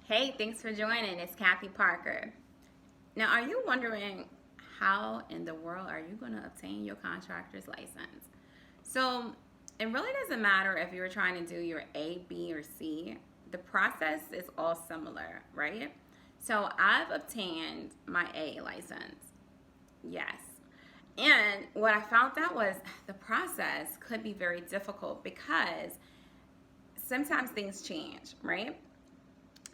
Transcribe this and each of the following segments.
Hey, thanks for joining. It's Kathy Parker. Now, are you wondering how in the world are you going to obtain your contractor's license? So, it really doesn't matter if you're trying to do your A, B, or C. The process is all similar, right? So, I've obtained my A license. Yes. And what I found out was the process could be very difficult because sometimes things change, right?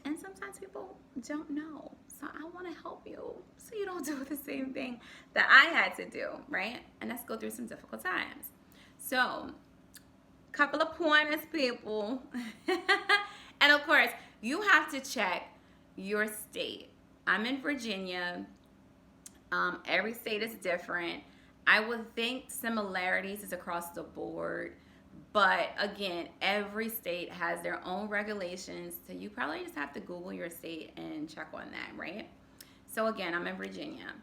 And sometimes people don't know. So I want to help you so you don't do the same thing that I had to do, right? And let's go through some difficult times. So, couple of pointers, people. And of course, you have to check your state. I'm in Virginia. Every state is different. I would think similarities is across the board. But again, every state has their own regulations. So you probably just have to Google your state and check on that, right? So again, I'm in Virginia.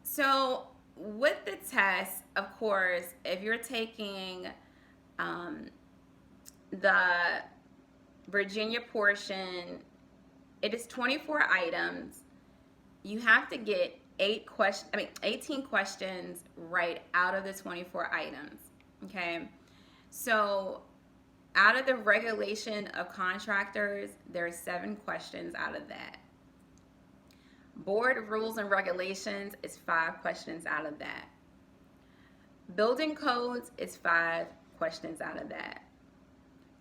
So with the test, of course, if you're taking the Virginia portion, it is 24 items. You have to get 18 questions right out of the 24 items. Okay. So out of the regulation of contractors, there are 7 questions out of that. Board rules and regulations is 5 questions out of that. Building codes is 5 questions out of that.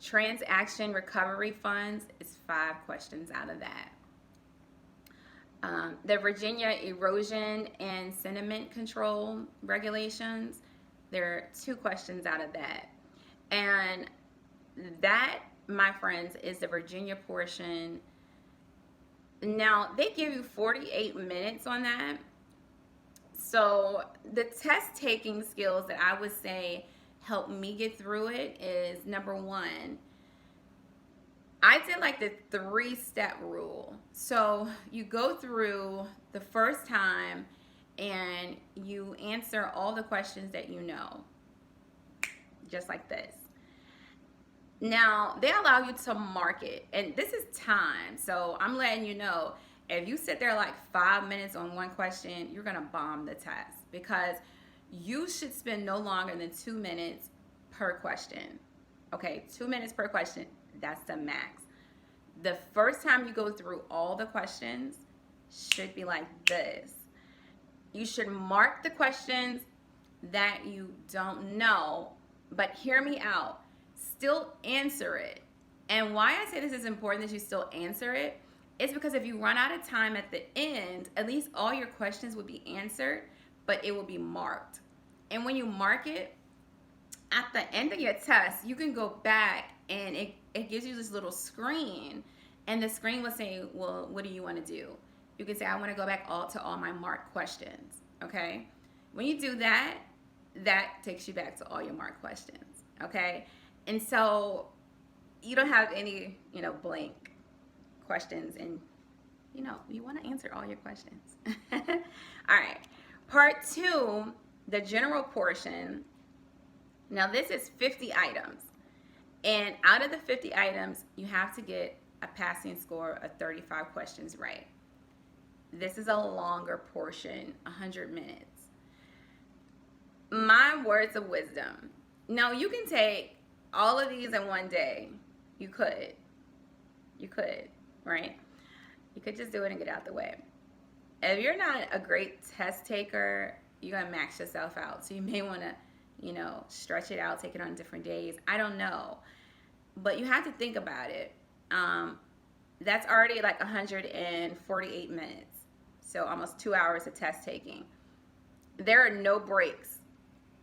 Transaction recovery funds is 5 questions out of that. The Virginia erosion and sediment control regulations, there are 2 questions out of that. And that, my friends, is the Virginia portion. Now, they give you 48 minutes on that. So the test taking skills that I would say help me get through it is, number one, I did like the 3-step rule. So you go through the first time and you answer all the questions that you know, just like this. Now, they allow you to mark it, and this is time. So I'm letting you know, if you sit there like 5 minutes on one question, you're going to bomb the test because you should spend no longer than 2 minutes per question. Okay, 2 minutes per question, that's the max. The first time you go through all the questions should be like this. You should mark the questions that you don't know, but hear me out. Still answer it. And why I say this is important that you still answer it is because if you run out of time at the end, at least all your questions would be answered, but it will be marked. And when you mark it, at the end of your test, you can go back and it gives you this little screen. And the screen will say, well, what do you want to do? You can say, I want to go back to all my marked questions. Okay? When you do that, that takes you back to all your marked questions. Okay? And so you don't have any, blank questions, and, you want to answer all your questions. All right. Part 2, the general portion. Now, this is 50 items. And out of the 50 items, you have to get a passing score of 35 questions right. This is a longer portion, 100 minutes. My words of wisdom. Now, you can take all of these in one day. You could, right? You could just do it and get out the way. If you're not a great test taker, you're going to max yourself out. So you may want to, stretch it out, take it on different days. I don't know. But you have to think about it. That's already like 148 minutes. So almost 2 hours of test taking. There are no breaks.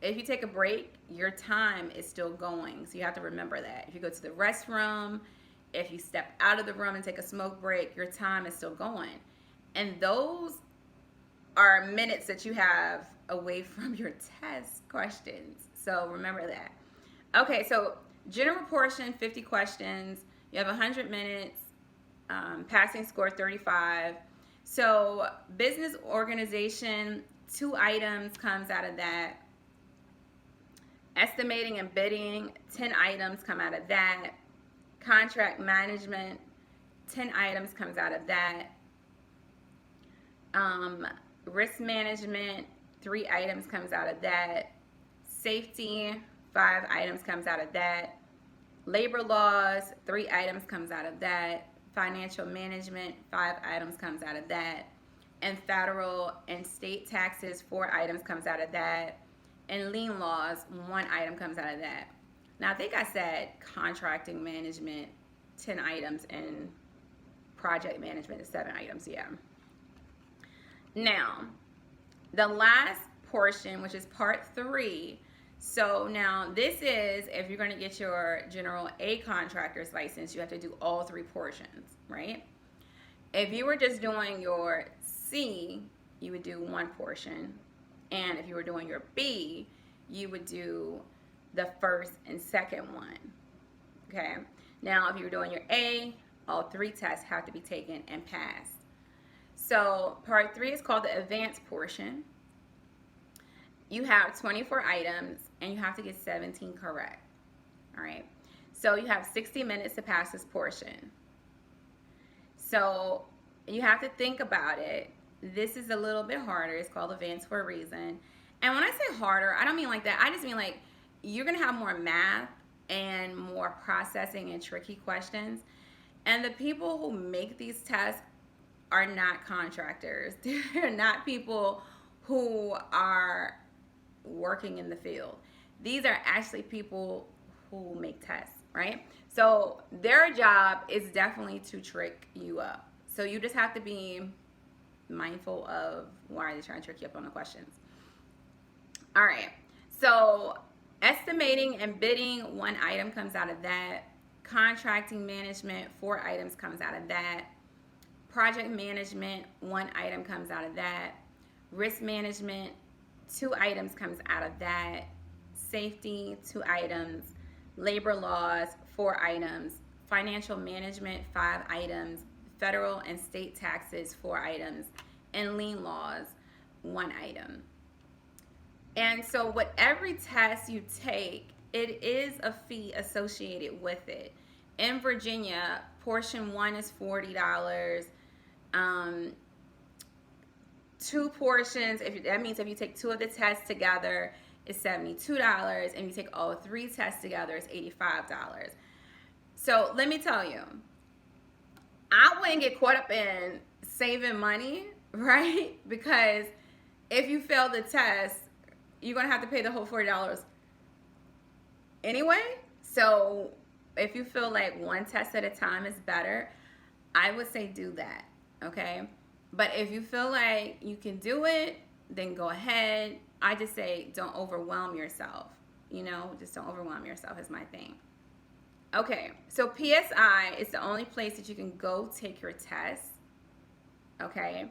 If you take a break, your time is still going. So you have to remember that. If you go to the restroom, if you step out of the room and take a smoke break, your time is still going. And those are minutes that you have away from your test questions. So remember that. Okay, so general portion, 50 questions. You have 100 minutes, passing score 35. So business organization, 2 items comes out of that. Estimating and bidding, 10 items come out of that. Contract management, 10 items comes out of that. Risk management, 3 items comes out of that. Safety, 5 items comes out of that. Labor laws, 3 items comes out of that. Financial management, 5 items comes out of that. And federal and state taxes, 4 items comes out of that. And lien laws, 1 item comes out of that. Now, I think I said contracting management, 10 items, and project management is 7 items, yeah. Now, the last portion, which is part 3. So now this is, if you're going to get your general A contractor's license, you have to do all 3 portions, right? If you were just doing your C, you would do 1 portion. And if you were doing your B, you would do the first and second one, okay? Now, if you're doing your A, all 3 tests have to be taken and passed. So part 3 is called the advanced portion. You have 24 items and you have to get 17 correct, all right? So you have 60 minutes to pass this portion. So you have to think about it. This is a little bit harder. It's called advanced for a reason. And when I say harder, I don't mean like that. I just mean like you're going to have more math and more processing and tricky questions. And the people who make these tests are not contractors. They're not people who are working in the field. These are actually people who make tests, right? So their job is definitely to trick you up. So you just have to be mindful of why they're trying to trick you up on the questions. All right. So estimating and bidding, 1 item comes out of that. Contracting management, 4 items comes out of that. Project management, 1 item comes out of that. Risk management, 2 items comes out of that. Safety, 2 items. Labor laws, 4 items. Financial management, 5 items. Federal and state taxes, 4 items. And lien laws, 1 item. And so with every test you take, it is a fee associated with it. In Virginia, portion 1 is $40. 2 portions, that means if you take 2 of the tests together, it's $72. And you take all 3 tests together, it's $85. So let me tell you, I wouldn't get caught up in saving money, right? Because if you fail the test, you're going to have to pay the whole $40 anyway. So if you feel like 1 test at a time is better, I would say do that, okay? But if you feel like you can do it, then go ahead. I just say don't overwhelm yourself, you know? Just don't overwhelm yourself is my thing. Okay, so PSI is the only place that you can go take your test, okay?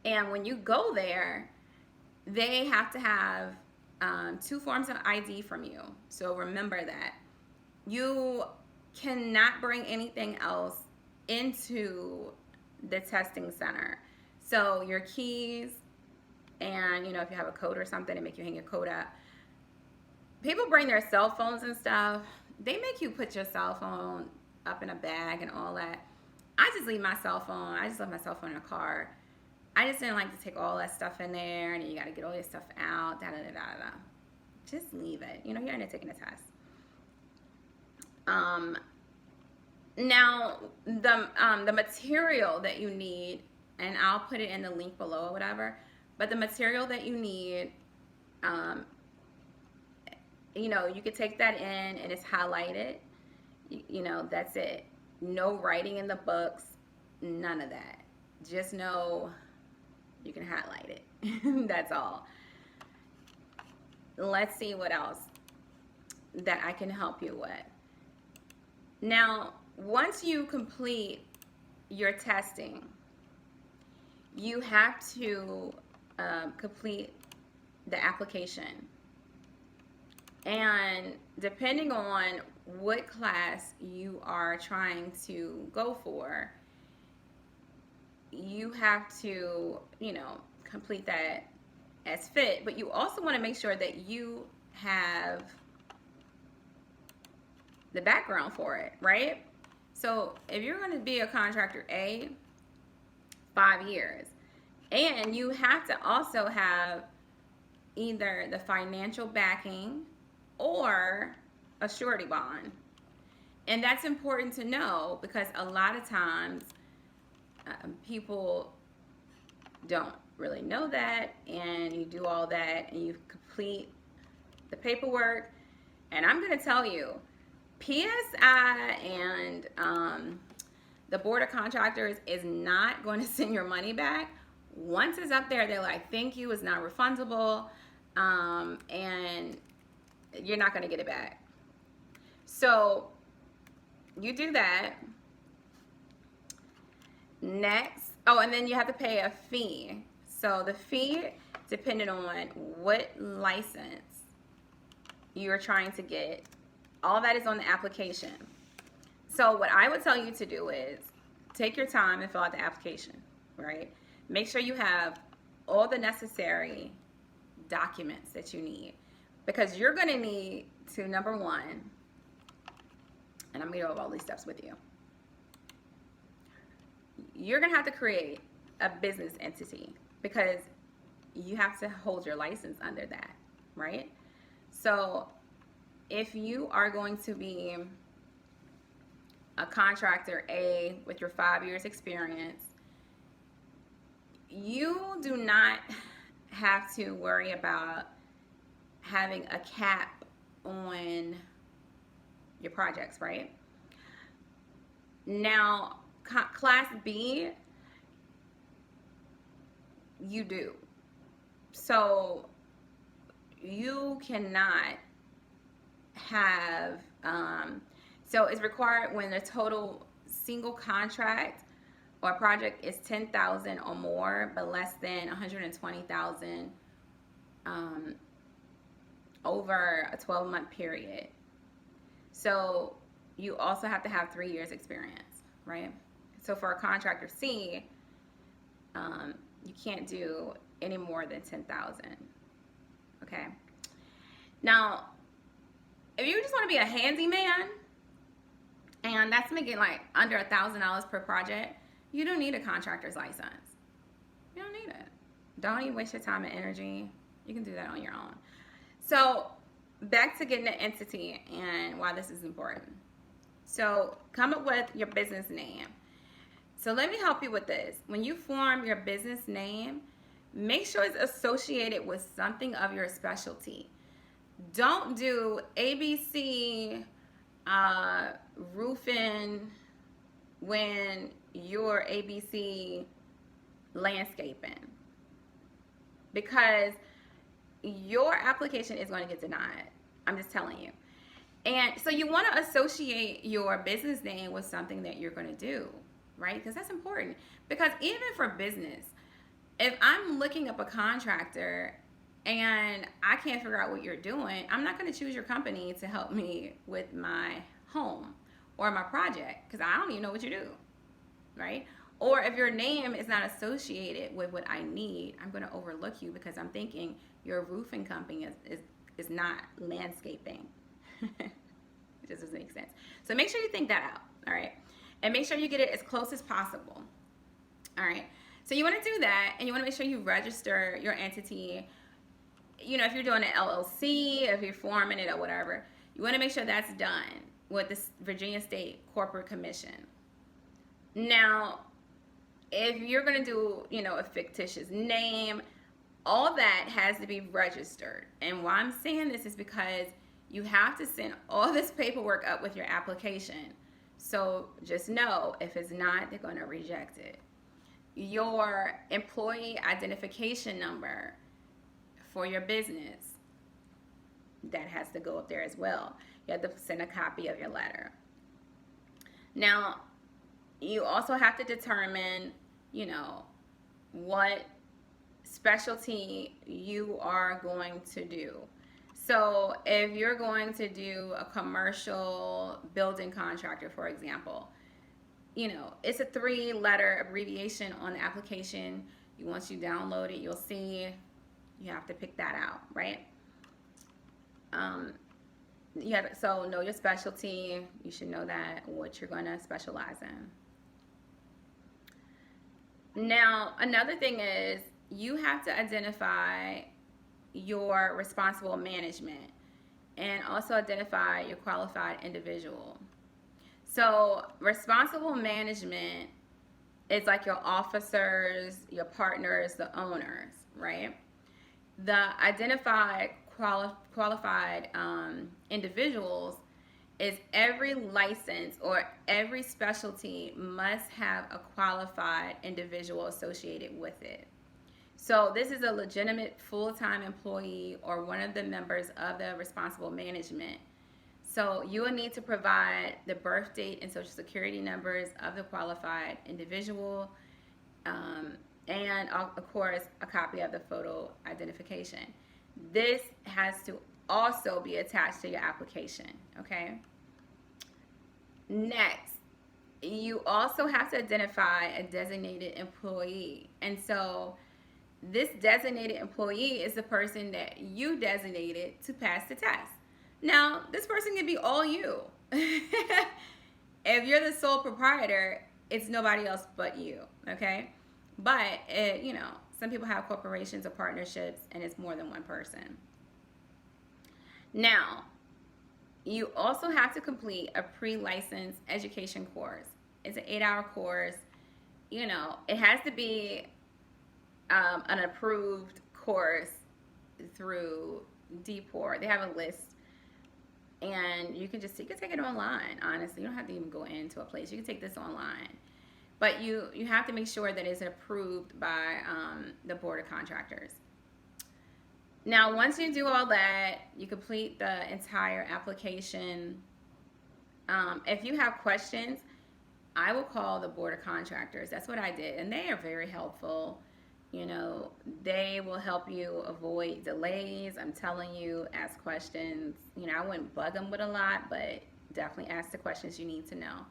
And when you go there, they have to have 2 forms of ID from you. So remember that. You cannot bring anything else into the testing center. So your keys and, you know, if you have a coat or something, they make you hang your coat up. People bring their cell phones and stuff. They make you put your cell phone up in a bag and all that. I just leave my cell phone. I just left my cell phone in a car. I just didn't like to take all that stuff in there, and then you got to get all your stuff out, da-da-da-da-da. Just leave it. You know, you're not taking a test. Now, the material that you need, and I'll put it in the link below or whatever, but the material that you need, you know, you could take that in and it's highlighted. You know, that's it. No writing in the books, none of that. Just know you can highlight it. That's all. Let's see what else that I can help you with. Now, once you complete your testing, you have to complete the application. And depending on what class you are trying to go for, you have to, you know, complete that as fit. But you also want to make sure that you have the background for it, right? So if you're going to be a contractor A, 5 years, and you have to also have either the financial backing or a surety bond. And that's important to know because a lot of times people don't really know that, and you do all that and you complete the paperwork. And I'm going to tell you, PSI and the Board of Contractors is not going to send your money back. Once it's up there, they're like, thank you, it's not refundable, and you're not going to get it back. So you do that. Next, oh, and then you have to pay a fee. So the fee, depending on what license you're trying to get, all that is on the application. So what I would tell you to do is take your time and fill out the application, right? Make sure you have all the necessary documents that you need, because you're going to need to, number one, and I'm going to go over all these steps with you. You're going to have to create a business entity because you have to hold your license under that, right? So if you are going to be a contractor A with your 5 years experience, you do not have to worry about having a cap on your projects, right? Now, Class B, you do. So you cannot have, so it's required when the total single contract or project is 10,000 or more, but less than 120,000 over a 12-month period. So you also have to have 3 years experience, right? So for a contractor C, you can't do any more than 10,000. Okay. Now, if you just want to be a handyman, and that's making like under $1,000 per project, you don't need a contractor's license. You don't need it. Don't even waste your time and energy. You can do that on your own. So back to getting the entity and why this is important. So come up with your business name. So let me help you with this. When you form your business name, make sure it's associated with something of your specialty. Don't do ABC roofing when you're ABC landscaping, because your application is going to get denied. I'm just telling you. And so you want to associate your business name with something that you're going to do, right? Because that's important. Because even for business, if I'm looking up a contractor and I can't figure out what you're doing, I'm not going to choose your company to help me with my home or my project, because I don't even know what you do, right? Or if your name is not associated with what I need, I'm going to overlook you because I'm thinking your roofing company is not landscaping. It just doesn't make sense. So make sure you think that out, all right? And make sure you get it as close as possible, all right? So you want to do that, and you want to make sure you register your entity. You know, if you're doing an LLC, if you're forming it or whatever, you want to make sure that's done with the Virginia State Corporate Commission. Now, if you're going to do, you know, a fictitious name, all that has to be registered. And why I'm saying this is because you have to send all this paperwork up with your application. So just know, if it's not, they're going to reject it. Your employee identification number for your business, that has to go up there as well. You have to send a copy of your letter. Now, you also have to determine, you know, what specialty you are going to do. So if you're going to do a commercial building contractor, for example, you know, it's a 3-letter abbreviation on the application. Once you download it, you'll see you have to pick that out, right? So know your specialty. You should know that what you're going to specialize in. Now, another thing is you have to identify your responsible management and also identify your qualified individual. So, responsible management is like your officers, your partners, the owners, right? The identified qualified individuals is every license or every specialty must have a qualified individual associated with it. So this is a legitimate full-time employee or one of the members of the responsible management. So you will need to provide the birth date and social security numbers of the qualified individual, and of course a copy of the photo identification. This has to also be attached to your application, okay? Next, you also have to identify a designated employee. And so this designated employee is the person that you designated to pass the test. Now, this person can be all you. If you're the sole proprietor, it's nobody else but you, okay? But, some people have corporations or partnerships and it's more than one person. Now, you also have to complete a pre-license education course. It's an 8-hour course. It has to be an approved course through DPOR. They have a list, and you can take it online. Honestly, you don't have to even go into a place. You can take this online, but you have to make sure that it's approved by the Board of Contractors. Now, once you do all that, you complete the entire application. If you have questions, I will call the Board of Contractors. That's what I did, and they are very helpful. They will help you avoid delays. I'm telling you, ask questions. I wouldn't bug them with a lot, but definitely ask the questions you need to know.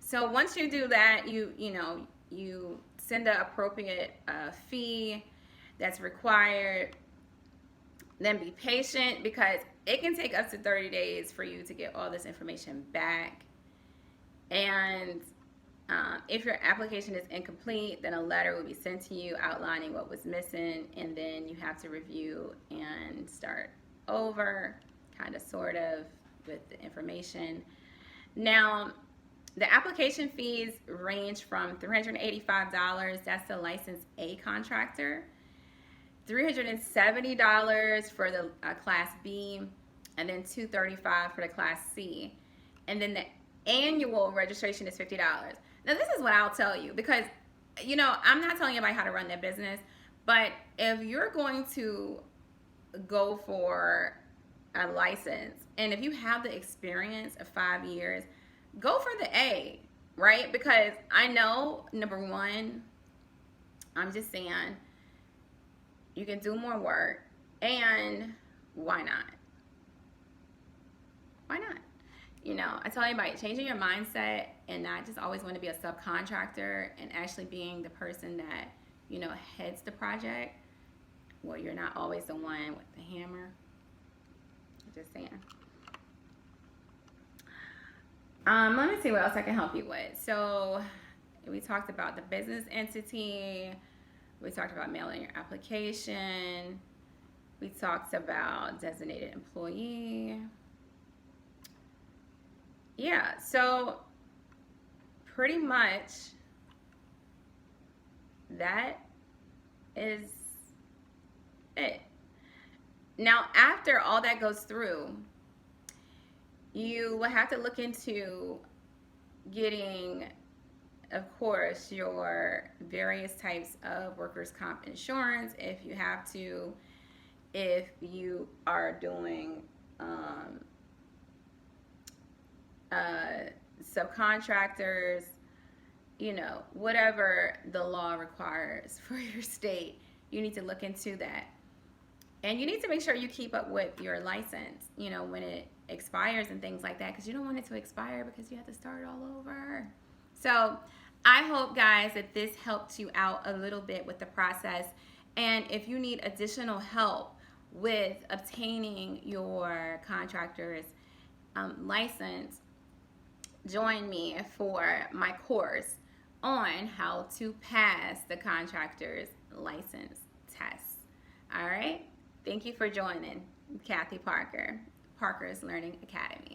So once you do that, you send the appropriate fee that's required. Then be patient, because it can take up to 30 days for you to get all this information back. And if your application is incomplete, then a letter will be sent to you outlining what was missing, and then you have to review and start over, kind of, sort of, with the information. Now, the application fees range from $385, that's the License A contractor, $370 for the Class B, and then $235 for the Class C. And then the annual registration is $50. Now, this is what I'll tell you, because, I'm not telling anybody how to run their business, but if you're going to go for a license, and if you have the experience of 5 years, go for the A, right? Because I know, number one, I'm just saying, you can do more work, and why not? Why not? I tell anybody, changing your mindset and not just always want to be a subcontractor and actually being the person that, heads the project. Well, you're not always the one with the hammer. Just saying. Let me see what else I can help you with. So we talked about the business entity. We talked about mailing your application. We talked about designated employee. Yeah, so pretty much that is it. Now, after all that goes through, you will have to look into getting, of course, your various types of workers' comp insurance if you have to, if you are doing subcontractors, whatever the law requires for your state, you need to look into that. And you need to make sure you keep up with your license, when it expires and things like that, because you don't want it to expire because you have to start all over. So I hope, guys, that this helped you out a little bit with the process. And if you need additional help with obtaining your contractor's license, join me for my course on how to pass the contractor's license test. All right. Thank you for joining Kathy Parker, Parker's Learning Academy.